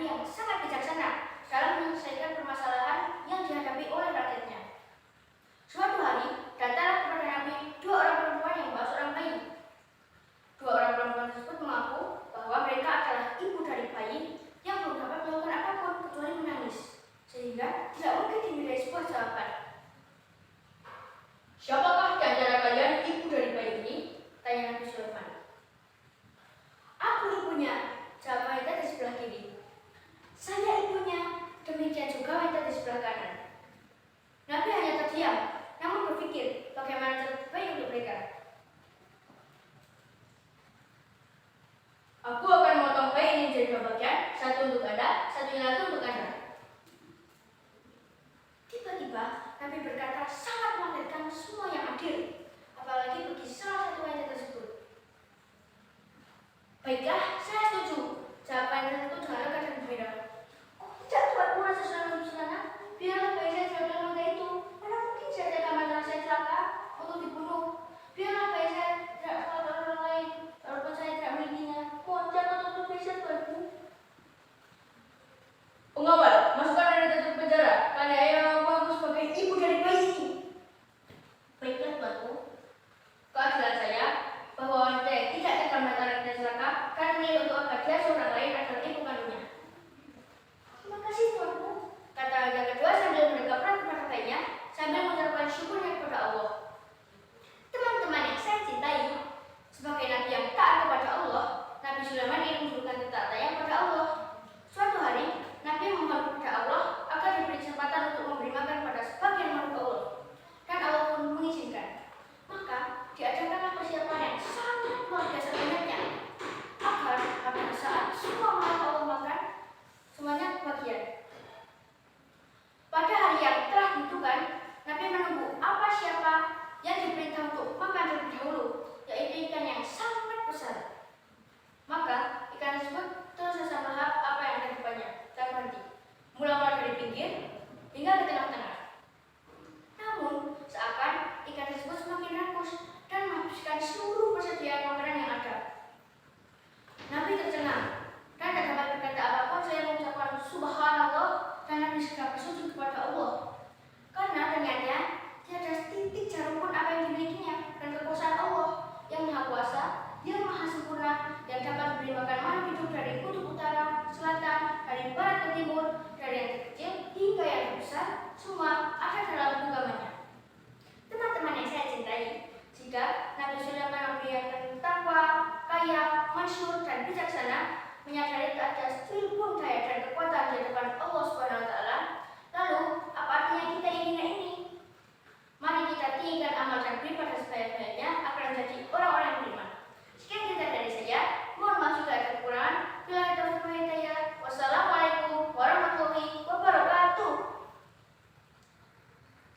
yang sangat bijaksana dalam menyelesaikan permasalahan yang dihadapi oleh rakyatnya. Suatu hari, datanglah kepada Nabi dua orang perempuan yang membawa seorang bayi. Dua orang perempuan tersebut mengaku bahwa mereka adalah ibu dari bayi yang belum dapat melakukan apapun kecuali menangis, sehingga tidak mungkin dimintai sebuah jawaban. Siapakah di antara kalian ibu dari bayi ini? Tanya Nabi Sulaiman. Aku ibunya, jawab wanita di sebelah kiri. Saya ibunya, demikian juga wanita di sebelah kanan. Nabi hanya terdiam, namun berpikir bagaimana cara terbaik untuk mereka. Aku akan memotong bayi ini menjadi dua bagian, satu untuk Anda, satunya lagi untuk Anda. Tiba-tiba, Nabi berkata sangat mengagetkan semua yang hadir, apalagi bagi salah satu wanita tersebut. Baiklah, saya setuju, jawab wanita itu dengan lega dan gembira. Oh, tidak buatmu rasa senang di sana. Biarlah bayi saya diambil wanita itu. Mana mungkin saja kamar saya celaka untuk dibunuh. Biarlah bayi saya tidak salah orang lain, walaupun saya tidak memilikinya. Mohon jangan tutup bayi saya, Tuanku. Pengawal, masukkan wanita itu ke penjara, karena ia mengaku aku sebagai ibu dari bayi ini. Baiklah, Tuanku. Keadilan saya bahwa wanita yang tidak tega mengatakan dia celaka karena menilai untuk agar dia seorang lain adalah ibu kandungnya. Terima kasih, Tuanku, kata wanita kedua sambil menegak erat kepada bayinya, sambil mengucapkan syukurnya kepada Allah. Teman-teman yang saya cintai, sebagai nabi yang taat kepada Allah, Nabi Sulaiman ingin menunjukkan ketaatannya kepada Allah. Suatu hari, Nabi memohon kepada Allah agar diberi kesempatan untuk memberi makan pada sebagian makhluk Allah, dan Allah pun mengizinkan. Maka diadakanlah persiapan yang sangat luar biasa banyaknya, agar pada saat semua makhluk Allah makan, semuanya kebagian. Pada hari yang telah ditentukan, Nabi menunggu apa siapa yang diperintah untuk makan terlebih dahulu, yaitu ikan yang sangat besar. Maka ikan tersebut terus saja melahap apa yang ada di depannya, tak berhenti, mulai dari pinggir hingga ke tengah-tengah. Namun, seakan ikan tersebut semakin rakus dan menghabiskan seluruh persediaan makanan yang ada. Nabi tercengang dan tak dapat berkata apapun selain mengucapkan Subhanallah, dan Nabi segera bersujud kepada Allah. Karena ternyata tiada titik jarum pun apa yang dimilikinya, dan kekuasaan Allah yang Maha Kuasa, yang Maha Sempurna, yang dapat memberi makan makhluk hidup dari kutub utara, selatan, dari barat ke timur, dari yang terkecil hingga yang terbesar, semua ada dalam genggamannya. Teman-teman yang saya cintai, jika Nabi Sulaiman memperlihatkan takwa, kaya, masyhur dan bijaksana, menyadari tak ada sedikit pun daya dan kekuatan di depan Allah Subhanahu wa Ta'ala.